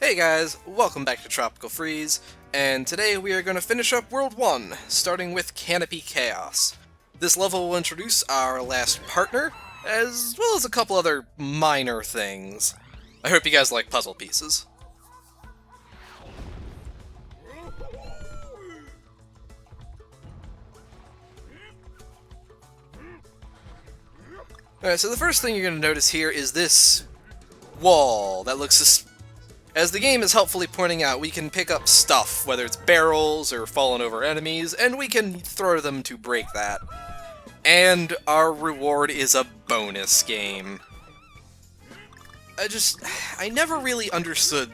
Hey guys, welcome back to Tropical Freeze, and today we are going to finish up World 1, starting with Canopy Chaos. This level will introduce our last partner, as well as a couple other minor things. I hope you guys like puzzle pieces. Alright, so the first thing you're going to notice here is this wall that looks As the game is helpfully pointing out, we can pick up stuff, whether it's barrels or fallen over enemies, and we can throw them to break that. And our reward is a bonus game. I never really understood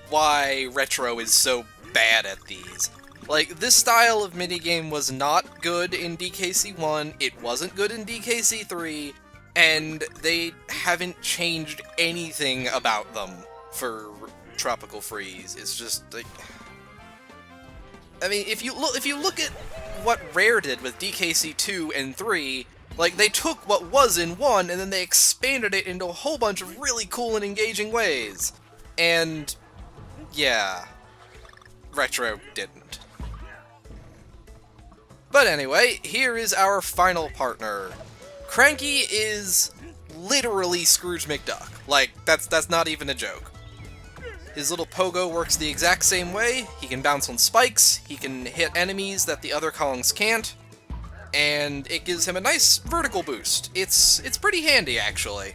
why Retro is so bad at these. Like, this style of minigame was not good in DKC1, it wasn't good in DKC3, and they haven't changed anything about them for Tropical Freeze. It's just like, I mean, if you look at what Rare did with DKC 2 and 3, like, they took what was in 1 and then they expanded it into a whole bunch of really cool and engaging ways. And yeah, Retro didn't. But anyway, here is our final partner. Cranky is literally Scrooge McDuck. Like, that's not even a joke. His little pogo works the exact same way. He can bounce on spikes, he can hit enemies that the other Kongs can't, and it gives him a nice vertical boost. It's pretty handy, actually.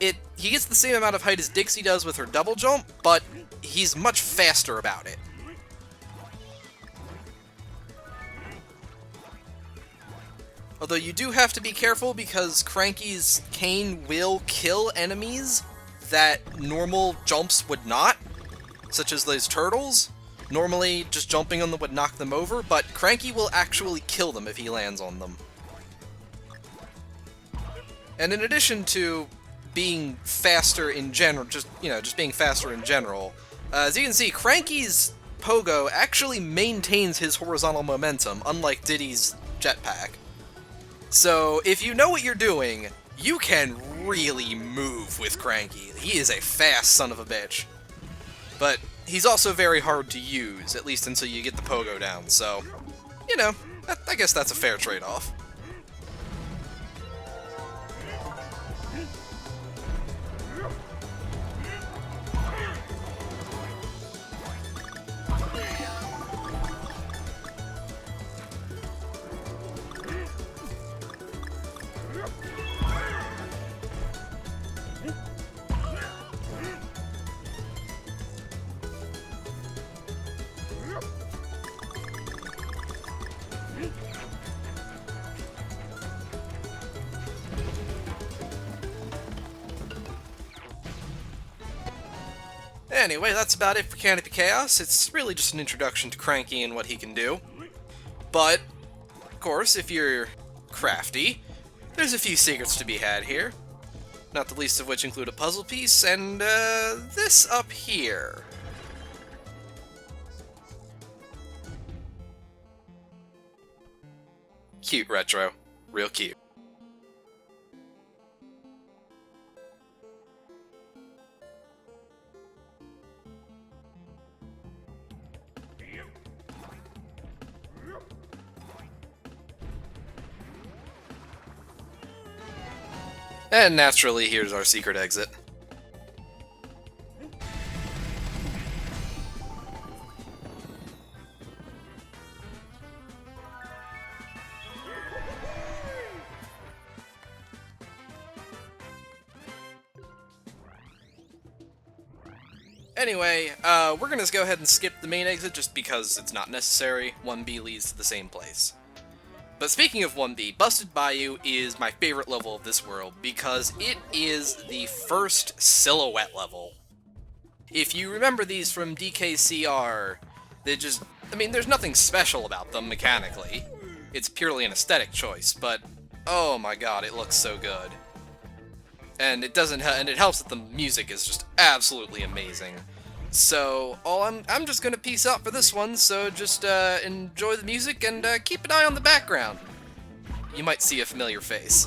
He gets the same amount of height as Dixie does with her double jump, but he's much faster about it. Although you do have to be careful because Cranky's cane will kill enemies that normal jumps would not, such as those turtles. Normally, just jumping on them would knock them over, but Cranky will actually kill them if he lands on them. And in addition to being faster in general, just being faster in general, as you can see, Cranky's pogo actually maintains his horizontal momentum, unlike Diddy's jetpack. So, if you know what you're doing, you can really move with Cranky. He is a fast son of a bitch. But he's also very hard to use, at least until you get the pogo down, so, you know, I guess that's a fair trade-off. Anyway, that's about it for Canopy Chaos. It's really just an introduction to Cranky and what he can do. But, of course, if you're crafty, there's a few secrets to be had here. Not the least of which include a puzzle piece and, this up here. Cute, Retro. Real cute. And naturally, here's our secret exit. Anyway, we're gonna go ahead and skip the main exit just because it's not necessary. 1B leads to the same place. But speaking of 1B, Busted Bayou is my favorite level of this world because it is the first silhouette level. If you remember these from DKCR, there's nothing special about them mechanically. It's purely an aesthetic choice, but oh my god, it looks so good. And it helps that the music is just absolutely amazing. So, I'm just gonna peace out for this one, so just enjoy the music and keep an eye on the background. You might see a familiar face.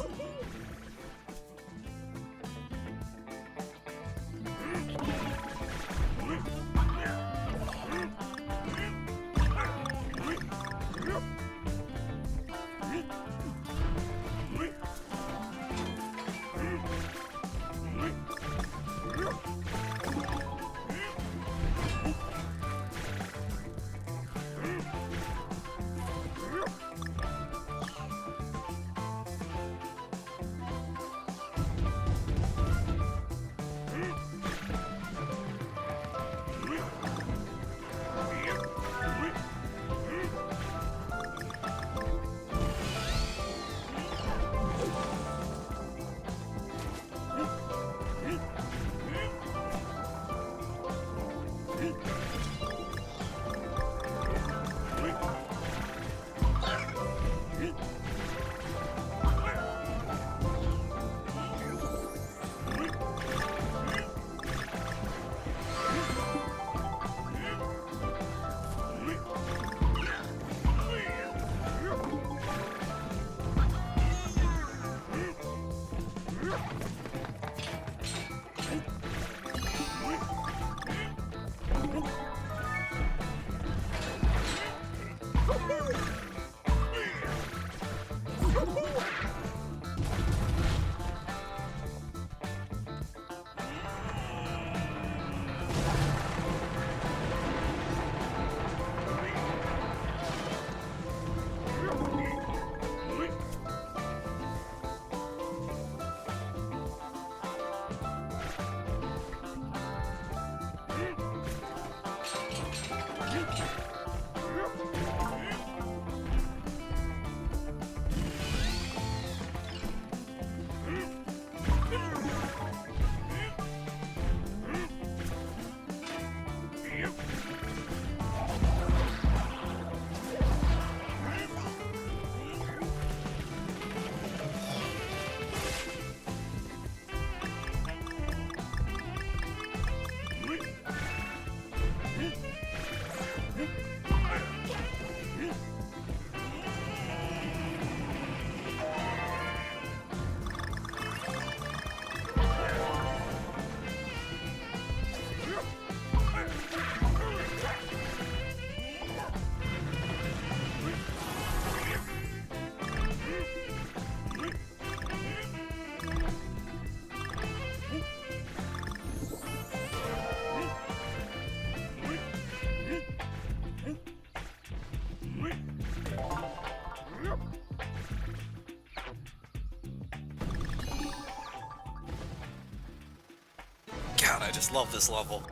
God, I just love this level.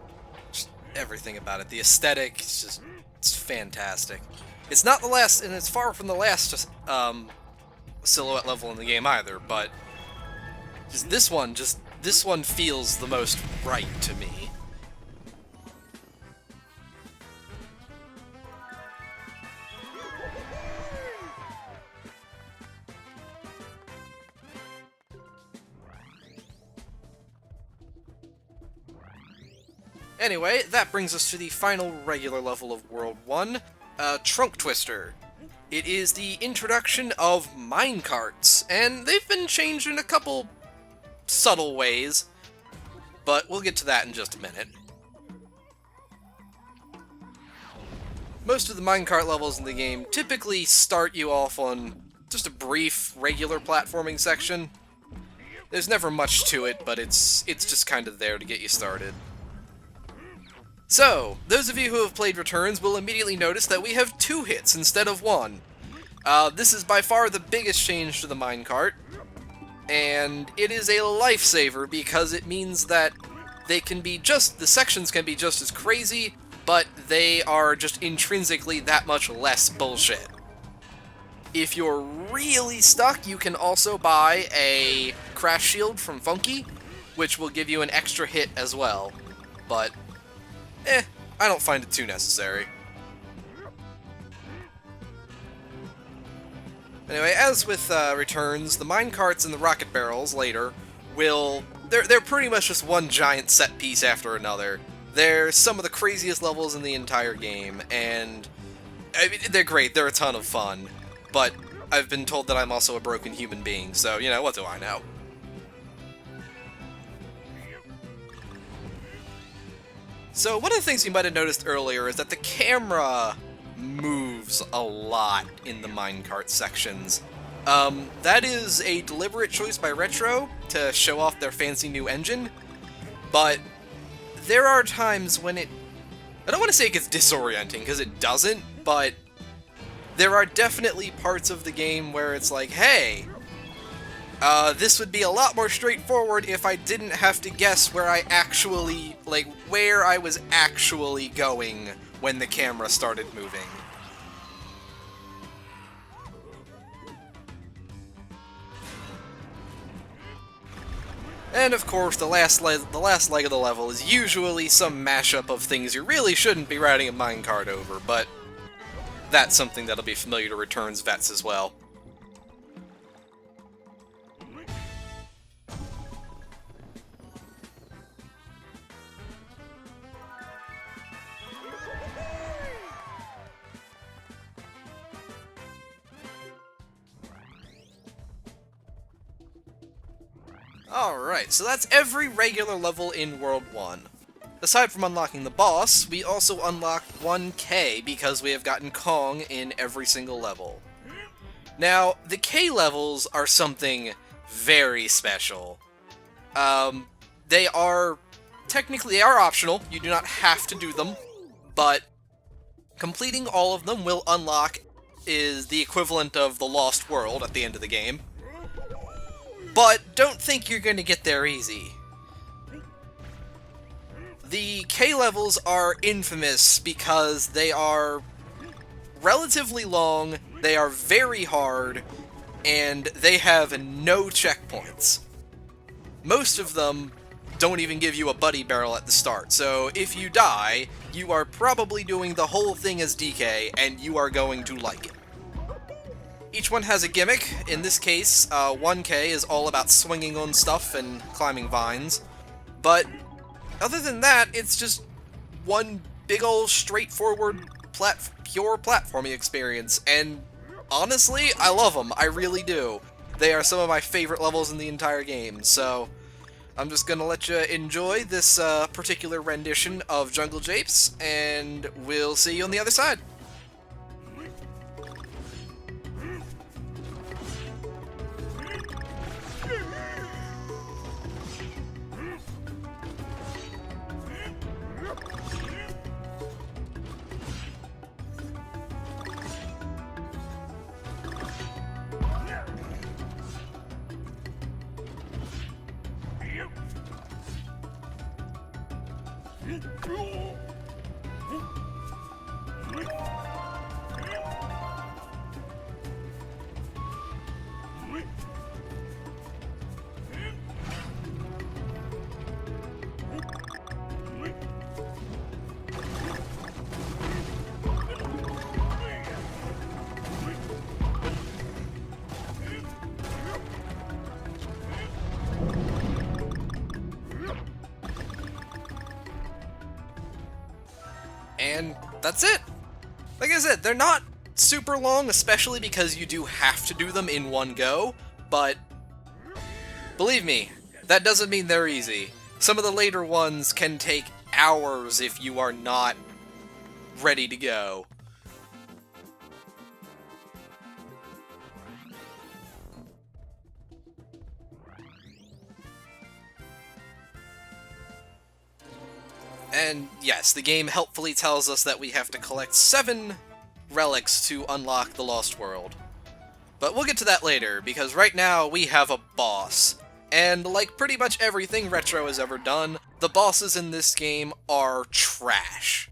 Just everything about it. The aesthetic, it's fantastic. It's not the last, and it's far from the last silhouette level in the game either, but this one feels the most right to me. Anyway, that brings us to the final regular level of World 1, Trunk Twister. It is the introduction of minecarts, and they've been changed in a couple subtle ways, but we'll get to that in just a minute. Most of the minecart levels in the game typically start you off on just a brief, regular platforming section. There's never much to it, but it's just kind of there to get you started. So, those of you who have played Returns will immediately notice that we have 2 hits instead of 1. This is by far the biggest change to the minecart, and it is a lifesaver because it means that the sections can be just as crazy, but they are just intrinsically that much less bullshit. If you're really stuck, you can also buy a crash shield from Funky, which will give you an extra hit as well, but I don't find it too necessary. Anyway, as with Returns, the minecarts and the rocket barrels later they're pretty much just one giant set piece after another. They're some of the craziest levels in the entire game, and I mean, they're great, they're a ton of fun, but I've been told that I'm also a broken human being, so, you know, what do I know? So one of the things you might have noticed earlier is that the camera moves a lot in the minecart sections. That is a deliberate choice by Retro to show off their fancy new engine, but there are times when I don't want to say it gets disorienting, because it doesn't, but there are definitely parts of the game where it's like, hey, this would be a lot more straightforward if I didn't have to guess where I was actually going when the camera started moving. And of course, the last leg of the level is usually some mashup of things you really shouldn't be riding a minecart over, but that's something that'll be familiar to Returns vets as well. Alright, so that's every regular level in World 1. Aside from unlocking the boss, we also unlocked 1K because we have gotten Kong in every single level. Now, the K levels are something very special. They are optional, you do not have to do them, but completing all of them will unlock is the equivalent of the Lost World at the end of the game. But don't think you're going to get there easy. The K levels are infamous because they are relatively long, they are very hard, and they have no checkpoints. Most of them don't even give you a buddy barrel at the start, so if you die, you are probably doing the whole thing as DK, and you are going to like it. Each one has a gimmick. In this case, 1K is all about swinging on stuff and climbing vines. But other than that, it's just one big ol' straightforward, pure platforming experience. And honestly, I love them. I really do. They are some of my favorite levels in the entire game. So I'm just gonna let you enjoy this particular rendition of Jungle Japes, and we'll see you on the other side. And that's it! Like I said, they're not super long, especially because you do have to do them in one go, but believe me, that doesn't mean they're easy. Some of the later ones can take hours if you are not ready to go. And yes, the game helpfully tells us that we have to collect 7 relics to unlock the Lost World. But we'll get to that later, because right now we have a boss. And like pretty much everything Retro has ever done, the bosses in this game are trash.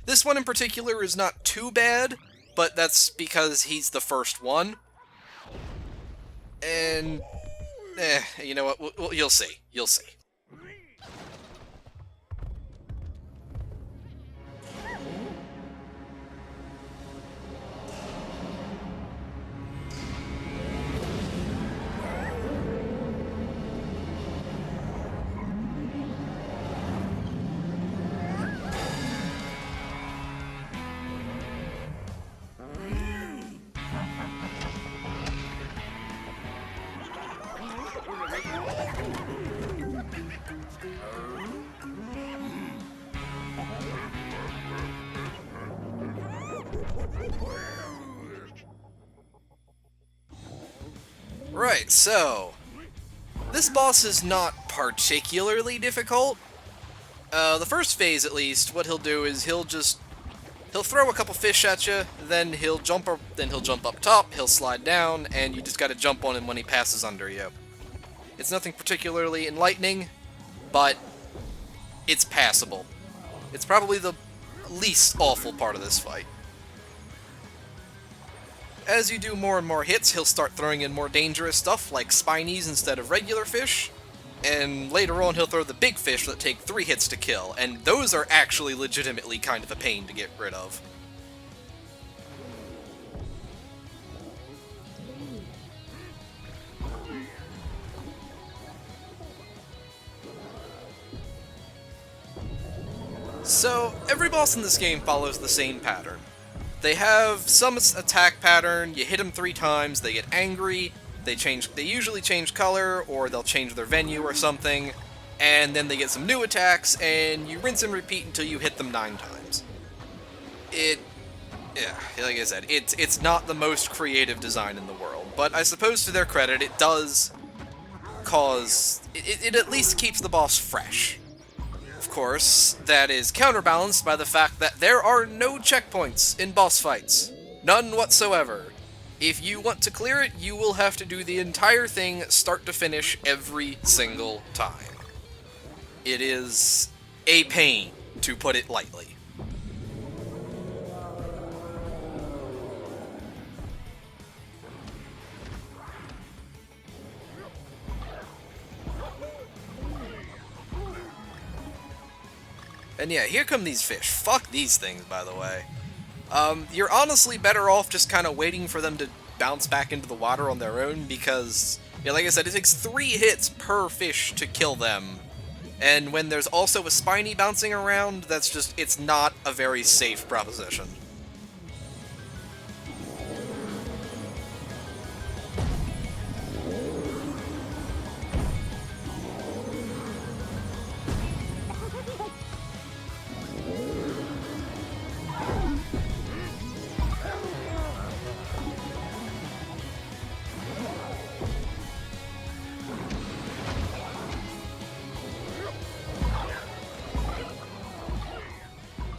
This one in particular is not too bad, but that's because he's the first one. And you know what, you'll see. You'll see. Right, so this boss is not particularly difficult. The first phase, at least, what he'll do is he'll throw a couple fish at you, then he'll jump up top, he'll slide down, and you just gotta jump on him when he passes under you. It's nothing particularly enlightening, but it's passable. It's probably the least awful part of this fight. As you do more and more hits, he'll start throwing in more dangerous stuff like spinies instead of regular fish. and later on he'll throw the big fish that take 3 hits to kill, and those are actually legitimately kind of a pain to get rid of. So, every boss in this game follows the same pattern. They have some attack pattern, you hit them 3 times, they get angry, they usually change color, or they'll change their venue or something, and then they get some new attacks, and you rinse and repeat until you hit them 9 times. Yeah, like I said, it's not the most creative design in the world, but I suppose to their credit, it does cause... it at least keeps the boss fresh. Of course, that is counterbalanced by the fact that there are no checkpoints in boss fights. None whatsoever. If you want to clear it, you will have to do the entire thing start to finish every single time. It is a pain, to put it lightly. And yeah, here come these fish. Fuck these things, by the way. You're honestly better off just kind of waiting for them to bounce back into the water on their own, because, yeah, like I said, it takes 3 hits per fish to kill them. And when there's also a spiny bouncing around, that's just, it's not a very safe proposition.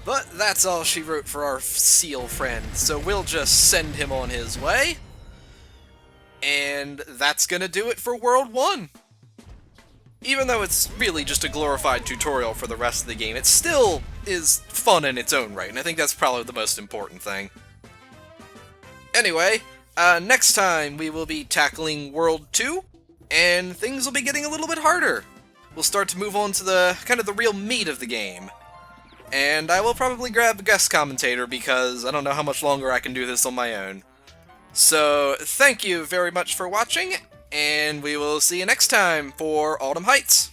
But that's all she wrote for our seal friend, so we'll just send him on his way. And that's gonna do it for World 1. Even though it's really just a glorified tutorial for the rest of the game, it still is fun in its own right, and I think that's probably the most important thing. Anyway, next time we will be tackling World 2, and things will be getting a little bit harder. We'll start to move on to the kind of the real meat of the game. And I will probably grab a guest commentator because I don't know how much longer I can do this on my own. So, thank you very much for watching, and we will see you next time for Autumn Heights.